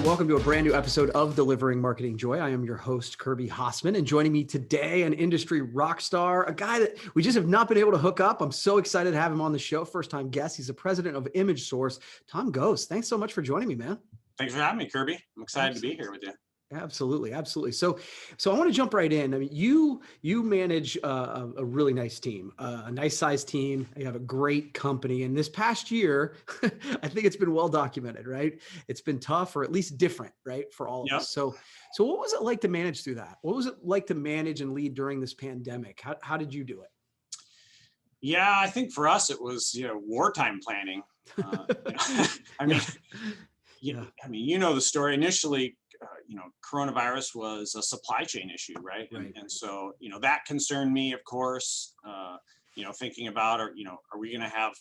and welcome to a brand new episode of Delivering Marketing Joy. I am your host, Kirby Hasseman, and joining me today, an industry rock star, a guy that we just have not been able to hook up. I'm so excited to have him on the show. First-time guest. He's the president of Image Source, Tom Goos. Thanks so much for joining me, man. Thanks for having me, Kirby. I'm excited to be here with you. Absolutely. Absolutely. So I want to jump right in. I mean, you manage a really nice team, a nice sized team. You have a great company. And this past year, I think it's been well documented, right? It's been tough, or at least different, right? For all of us. So what was it like to manage through that? What was it like to manage and lead during this pandemic? How did you do it? Yeah, I think for us, it was, wartime planning. The story initially. Coronavirus was a supply chain issue, right? And so, that concerned me, of course, thinking about, are we going to have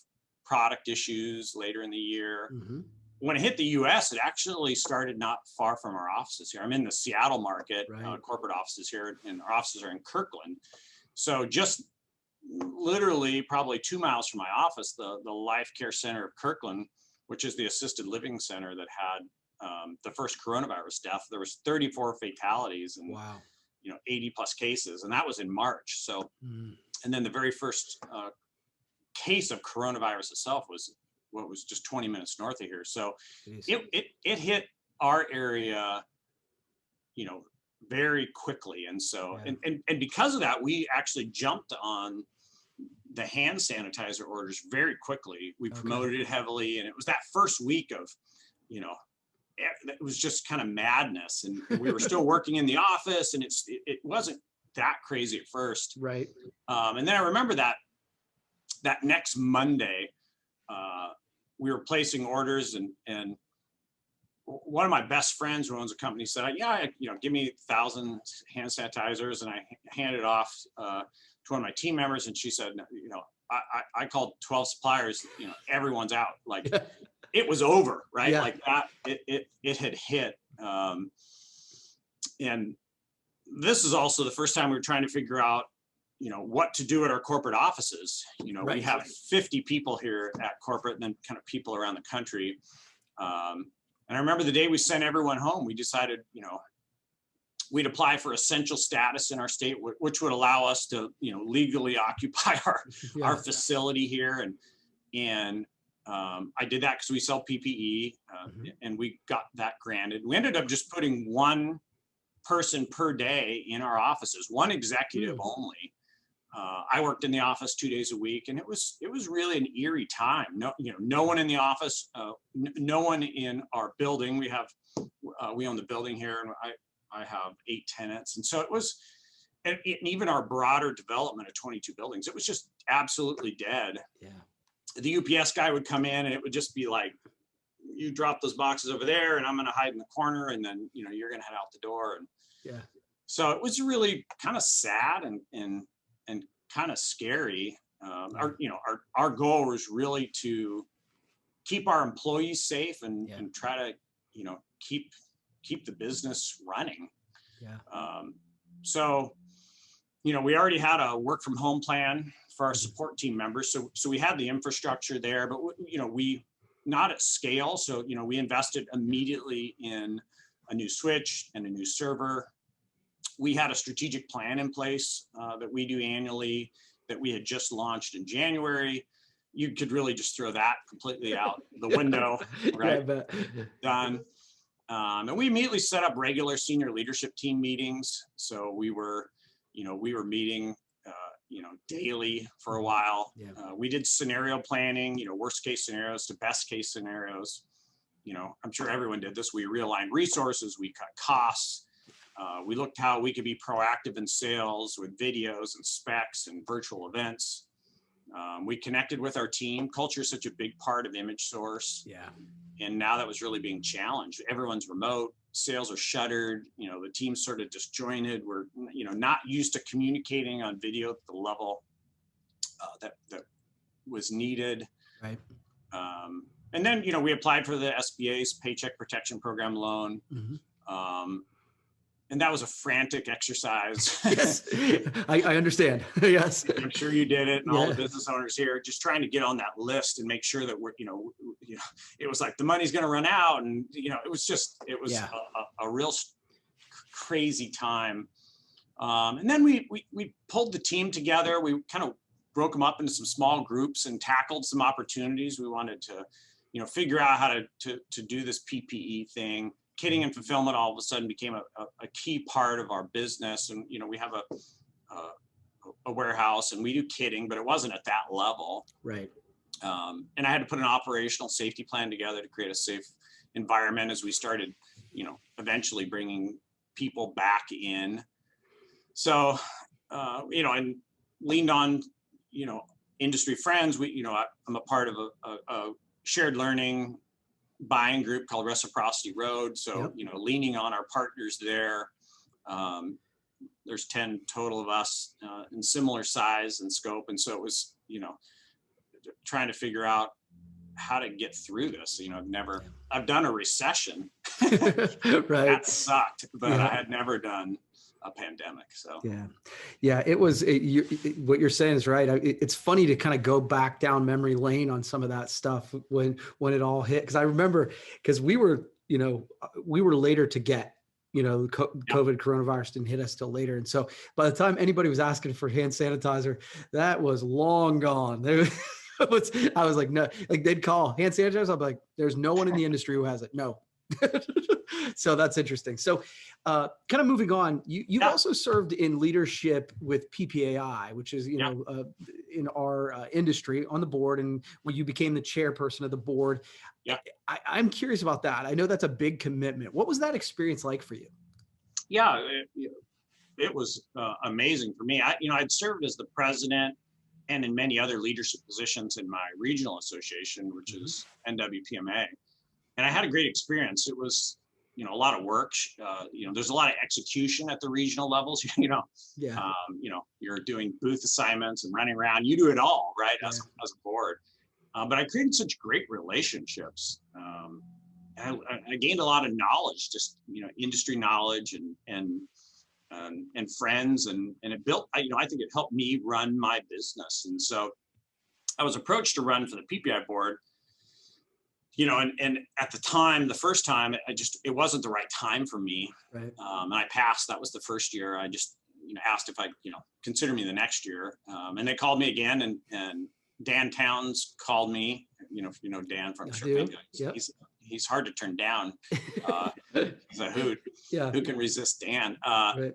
product issues later in the year? Mm-hmm. When it hit the US, it actually started not far from our offices here. I'm in the Seattle market, corporate offices here, and our offices are in Kirkland. So just literally probably 2 miles from my office, the Life Care Center of Kirkland, which is the assisted living center that had the first coronavirus death. There was 34 fatalities and 80 plus cases, and that was in March. So, and then the very first case of coronavirus itself was just 20 minutes north of here. So it hit our area, very quickly. And so, and because of that, we actually jumped on the hand sanitizer orders very quickly. We promoted it heavily, and it was that first week of, it was just kind of madness, and we were still working in the office, and it wasn't that crazy at first. Right. And then I remember that next Monday, we were placing orders, and one of my best friends who owns a company said, give me 1,000 hand sanitizers. And I handed it off to one of my team members, and she said, I called 12 suppliers, everyone's out. Like, it was over, right? Yeah. Like that, it had hit. And this is also the first time we were trying to figure out, what to do at our corporate offices. We have 50 people here at corporate, and then kind of people around the country. And I remember the day we sent everyone home, we decided, we'd apply for essential status in our state, which would allow us to, legally occupy our facility here. And I did that because we sell PPE, and we got that granted. We ended up just putting one person per day in our offices, one executive only. I worked in the office 2 days a week, and it was really an eerie time. No one in the office, no one in our building. We own the building here, and I have 8 tenants, and so it was. And even our broader development of 22 buildings, it was just absolutely dead. Yeah. The UPS guy would come in, and it would just be like, you drop those boxes over there, and I'm going to hide in the corner, and then, you're going to head out the door. And so it was really kind of sad and kind of scary. Our goal was really to keep our employees safe and try to, keep the business running. Yeah. So, we already had a work from home plan for our support team members. So we had the infrastructure there, but we not at scale. So, we invested immediately in a new switch and a new server. We had a strategic plan in place that we do annually that we had just launched in January. You could really just throw that completely out the window, right? Yeah, done. And we immediately set up regular senior leadership team meetings. So we were meeting daily for a while. Yeah. We did scenario planning, worst case scenarios to best case scenarios. I'm sure everyone did this. We realigned resources, we cut costs. We looked how we could be proactive in sales with videos and specs and virtual events. We connected with our team. Culture is such a big part of Image Source. Yeah. And now that was really being challenged. Everyone's remote. Sales are shuttered. The team's sort of disjointed. We're, not used to communicating on video at the level that was needed. Right. And then, we applied for the SBA's Paycheck Protection Program loan. Mm-hmm. and that was a frantic exercise. Yes, I understand. Yes. I'm sure you did it, and all Yeah. the business owners here, just trying to get on that list and make sure that we're, it was like the money's going to run out, and it was Yeah. a real crazy time. And then we pulled the team together. We kind of broke them up into some small groups and tackled some opportunities. We wanted to, figure out how to do this PPE thing. Kitting and fulfillment all of a sudden became a key part of our business. And, we have a warehouse and we do kitting, but it wasn't at that level. Right. And I had to put an operational safety plan together to create a safe environment as we started, eventually bringing people back in. So, and leaned on, industry friends. I'm a part of a shared learning buying group called Reciprocity Road. So, Yep. Leaning on our partners there. There's 10 total of us in similar size and scope. And so it was, trying to figure out how to get through this. I've done a recession. Right. That sucked, but Yeah. I had never done a pandemic. So yeah, it was what you're saying is right. It's funny to kind of go back down memory lane on some of that stuff when it all hit, because I remember, because we were later to get, COVID coronavirus didn't hit us till later, and so by the time anybody was asking for hand sanitizer, that was long gone. I was like, no, like they'd call hand sanitizer, I'd be like, there's no one in the industry who has it. No. So that's interesting. So kind of moving on, you've also served in leadership with PPAI, which is, in our industry, on the board, and when you became the chairperson of the board. Yeah. I'm curious about that. I know that's a big commitment. What was that experience like for you? Yeah, it was amazing for me. I'd served as the president and in many other leadership positions in my regional association, which is NWPMA. And I had a great experience. It was, a lot of work. There's a lot of execution at the regional levels. Yeah. You're doing booth assignments and running around. You do it all, right? Yeah. As a board. But I created such great relationships. I gained a lot of knowledge, just industry knowledge and friends, and it built. I think it helped me run my business. And so I was approached to run for the PPI board. And at the time, the first time, it wasn't the right time for me. Right. And I passed. That was the first year. I just, asked if I, consider me the next year. And they called me again, and Dan Towns called me. If you know Dan from Shipping, yep. He's hard to turn down. He's a hoot. Yeah. Who can resist Dan? Right.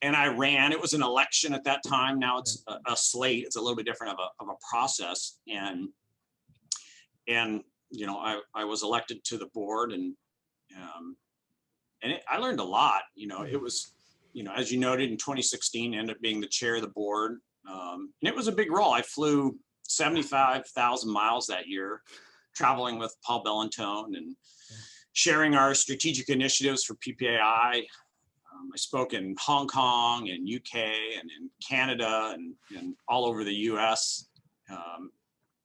And I ran. It was an election at that time. Now it's a slate. It's a little bit different of a process. And I was elected to the board, and I learned a lot. It was, as you noted, in 2016, ended up being the chair of the board. And it was a big role. I flew 75,000 miles that year, traveling with Paul Bellantone and sharing our strategic initiatives for PPAI. I spoke in Hong Kong and UK and in Canada and all over the US.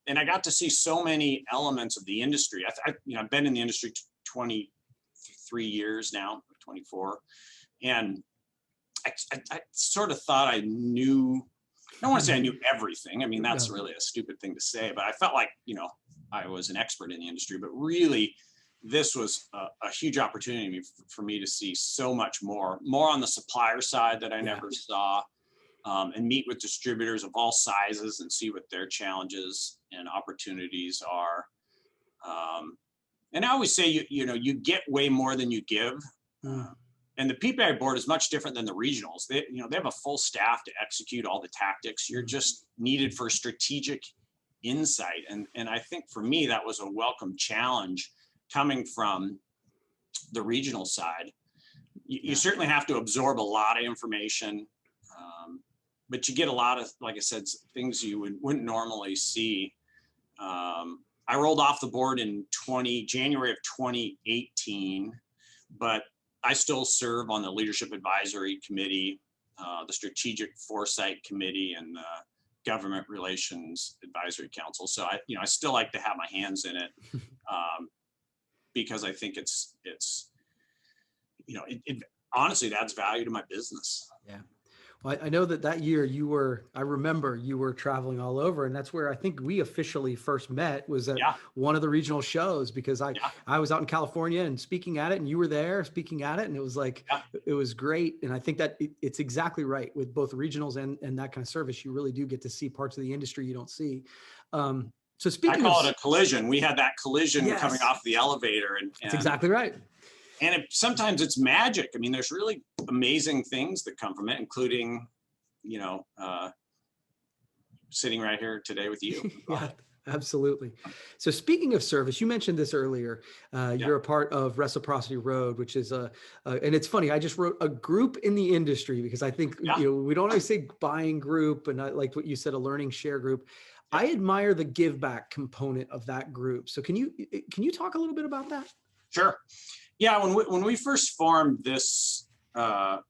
And I got to see so many elements of the industry. I've been in the industry 23 years now, 24. And I sort of thought I knew, I don't want to say I knew everything. I mean, that's really a stupid thing to say, but I felt like, I was an expert in the industry, but really this was a huge opportunity for me to see so much more on the supplier side that I never saw. And meet with distributors of all sizes and see what their challenges and opportunities are. And I always say, you get way more than you give. And the PPAI board is much different than the regionals. They have a full staff to execute all the tactics. You're just needed for strategic insight. And I think for me, that was a welcome challenge coming from the regional side. You certainly have to absorb a lot of information. But you get a lot of, like I said, things you wouldn't normally see. I rolled off the board in January of 2018, but I still serve on the Leadership Advisory Committee, the Strategic Foresight Committee, and the Government Relations Advisory Council. So I still like to have my hands in it because I think it's honestly, it adds value to my business. Yeah. Well, I know that year I remember you were traveling all over, and that's where I think we officially first met, was at Yeah. one of the regional shows, because Yeah. I was out in California and speaking at it, and you were there speaking at it. And it was like, Yeah. it was great. And I think that it's exactly right with both regionals and that kind of service. You really do get to see parts of the industry you don't see. So I speaking of, call it a collision. We had that collision coming yes, off the elevator, that's exactly right. and sometimes it's magic. I mean, there's really amazing things that come from it, including, sitting right here today with you. Yeah, absolutely. So speaking of service, you mentioned this earlier. You're a part of Reciprocity Road, which is and it's funny, I just wrote a group in the industry, because I think, we don't always say buying group, and I liked what you said, a learning share group. Yeah. I admire the give back component of that group. So can you talk a little bit about that? Sure. Yeah, when we first formed this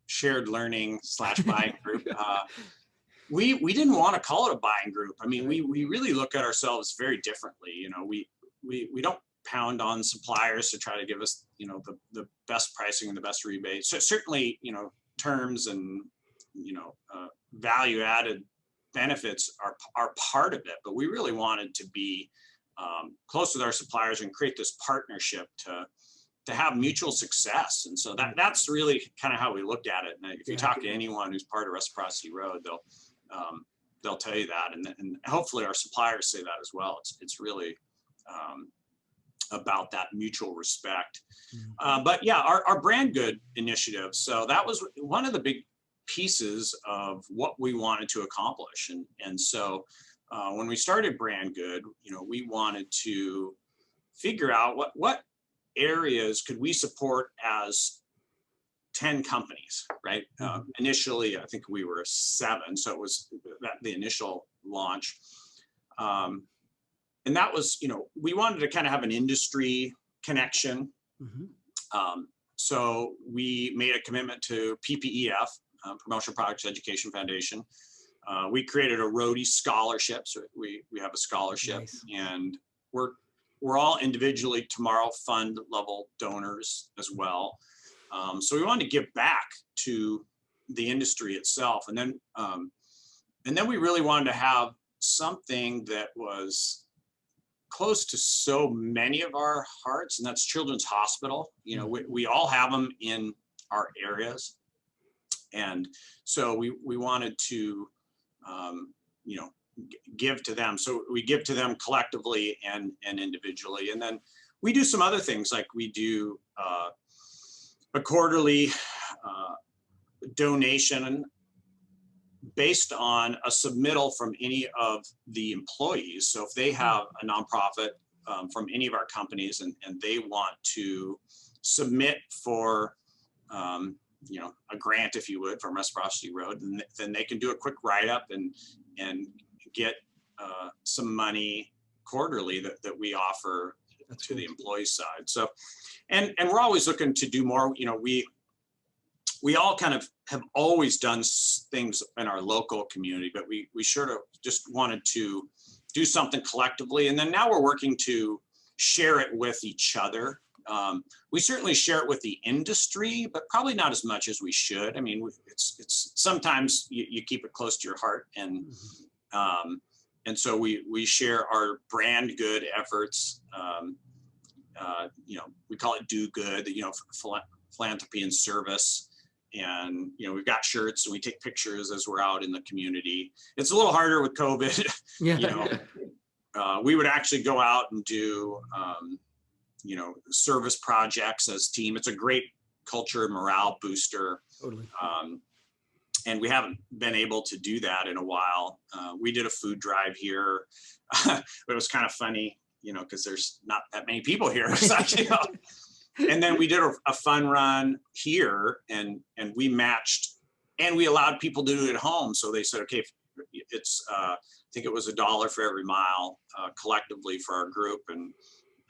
shared learning / buying group, we didn't want to call it a buying group. I mean, we really look at ourselves very differently. We don't pound on suppliers to try to give us, the best pricing and the best rebates. So certainly, terms and, value added benefits are part of it, but we really wanted to be close with our suppliers and create this partnership to have mutual success. And so that's really kind of how we looked at it. And if you talk to anyone who's part of Reciprocity Road, they'll tell you that, and hopefully our suppliers say that as well. It's really about that mutual respect. But yeah, our brand good initiative. So that was one of the big pieces of what we wanted to accomplish. And so when we started Brand Good, we wanted to figure out what areas could we support as 10 companies, right? Initially, I think we were 7, so it was the initial launch. And that was, we wanted to kind of have an industry connection. So we made a commitment to PPEF, Promotional Products Education Foundation. We created a roadie scholarship. So we have a scholarship. Nice. And we're all individually Tomorrow Fund level donors as well. So we wanted to give back to the industry itself. And then we really wanted to have something that was close to so many of our hearts, and that's Children's Hospital. We all have them in our areas. And so we wanted to, give to them. So we give to them collectively and individually. And then we do some other things, like we do a quarterly donation based on a submittal from any of the employees. So if they have a nonprofit from any of our companies and they want to submit for a grant, if you would, from Reciprocity Road, then they can do a quick write-up and get some money quarterly that we offer to the employee side. So, and we're always looking to do more. We all kind of have always done things in our local community, but we sort of just wanted to do something collectively. And then now we're working to share it with each other. We certainly share it with the industry, but probably not as much as we should. I mean, it's sometimes you keep it close to your heart, and so we share our brand good efforts. We call it Do Good, philanthropy and service. And we've got shirts, and we take pictures as we're out in the community. It's a little harder with COVID. We would actually go out and do service projects as a team. It's a great culture and morale booster. Totally. And we haven't been able to do that in a while. We did a food drive here, but it was kind of funny, because there's not that many people here. So, and then we did a fun run here, and we matched, and we allowed people to do it at home. So they said, okay, it's I think it was $1 for every mile collectively for our group, and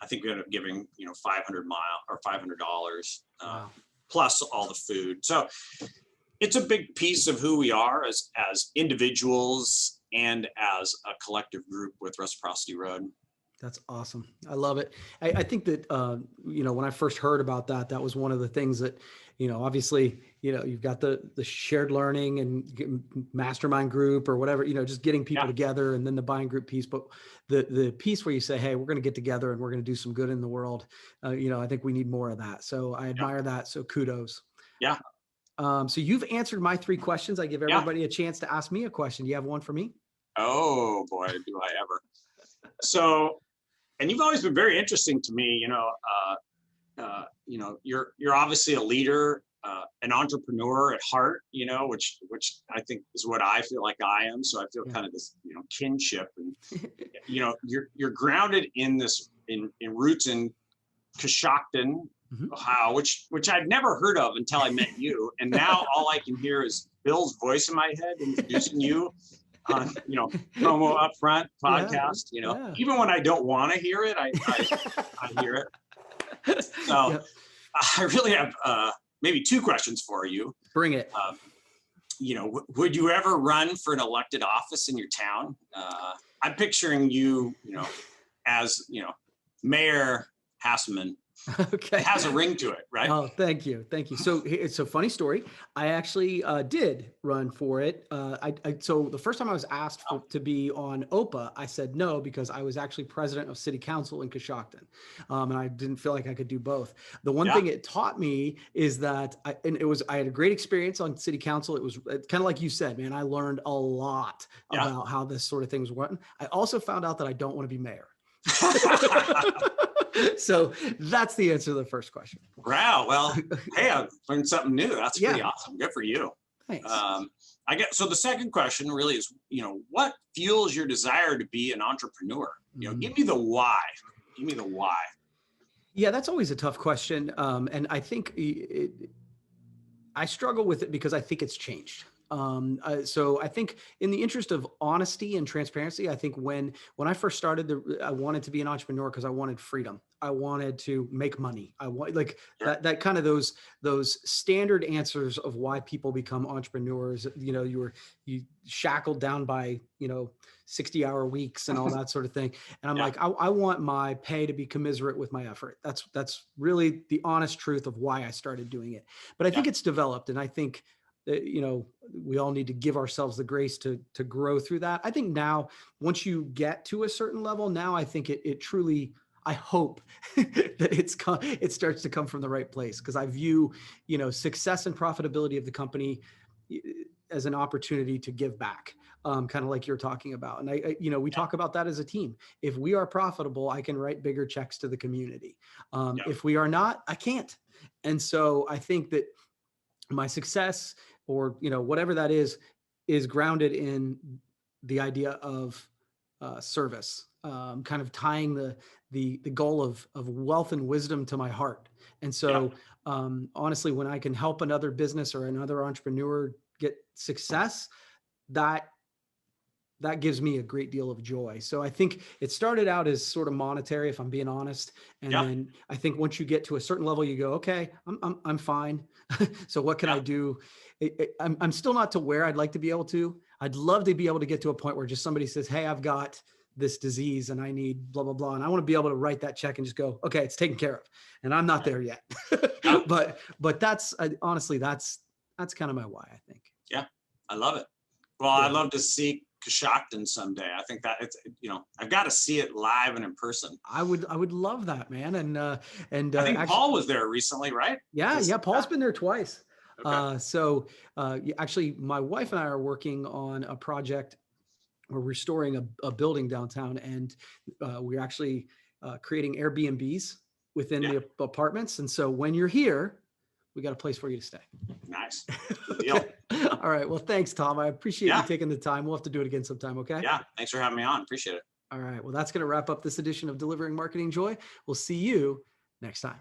I think we ended up giving $500 plus all the food. So it's a big piece of who we are as individuals and as a collective group with Reciprocity Road. That's awesome. I love it. I think that, when I first heard about that, that was one of the things that, obviously, you've got the shared learning and mastermind group or whatever, just getting people together, and then the buying group piece. But the piece where you say, hey, we're going to get together and we're going to do some good in the world. I think we need more of that. So I admire that. So kudos. Yeah. So you've answered my 3 questions. I give everybody a chance to ask me a question. Do you have one for me? Oh boy, do I ever. So, and you've always been very interesting to me. You're obviously a leader, an entrepreneur at heart. Which I think is what I feel like I am. So I feel kind of this, kinship, and you're grounded in this in roots in Coshocton, Ohio, which I'd never heard of until I met you, and now all I can hear is Bill's voice in my head introducing you on promo up front podcast. Even when I don't want to hear it, I hear it. So I really have maybe 2 questions for you. Bring it. Would you ever run for an elected office in your town? I'm picturing you, as Mayor Hasseman. Okay. It has a ring to it, right? Oh, thank you. So it's a funny story. I actually did run for it. So the first time I was asked to be on OPA, I said no, because I was actually president of city council in Coshocton. And I didn't feel like I could do both. The one thing it taught me is that I had a great experience on city council. It was kind of like you said, man, I learned a lot about how this sort of thing was working. I also found out that I don't want to be mayor. So that's the answer to the first question. Wow. Well, hey, I've learned something new. That's pretty awesome. Good for you. Thanks. So the second question really is, what fuels your desire to be an entrepreneur? Give me the why. Yeah, that's always a tough question. And I think I struggle with it because I think it's changed. So I think in the interest of honesty and transparency, I think when I first started, I wanted to be an entrepreneur because I wanted freedom. I wanted to make money. I want that kind of those standard answers of why people become entrepreneurs. You shackled down by 60-hour weeks and all that sort of thing. And I'm like, I want my pay to be commensurate with my effort. That's really the honest truth of why I started doing it. But I think it's developed, and I think we all need to give ourselves the grace to grow through that. I think now, once you get to a certain level, now I think it truly, I hope that it starts to come from the right place, because I view, success and profitability of the company as an opportunity to give back, kind of like you're talking about. And we talk about that as a team. If we are profitable, I can write bigger checks to the community. If we are not, I can't. And so I think that my success, or whatever that is grounded in the idea of service, kind of tying the goal of wealth and wisdom to my heart. And so honestly, when I can help another business or another entrepreneur get success, that gives me a great deal of joy. So I think it started out as sort of monetary, if I'm being honest. And then I think once you get to a certain level, you go, okay, I'm fine. So what can I do? I'm still not to where I'd like to be able to. I'd love to be able to get to a point where just somebody says, hey, I've got this disease and I need blah, blah, blah. And I want to be able to write that check and just go, okay, it's taken care of. And I'm not there yet. But that's honestly, that's kind of my why, I think. Yeah, I love it. Well, I'd love to see Coshocton someday. I think that it's, I've got to see it live and in person. I would love that, man. And I think actually, Paul was there recently, right? Yeah. Paul's been there twice. Okay. Actually, my wife and I are working on a project. We're restoring a building downtown, and we're actually creating Airbnbs within the apartments. And so when you're here, we got a place for you to stay. Nice. Good deal. All right. Well, thanks, Tom. I appreciate you taking the time. We'll have to do it again sometime. Okay. Yeah. Thanks for having me on. Appreciate it. All right. Well, that's going to wrap up this edition of Delivering Marketing Joy. We'll see you next time.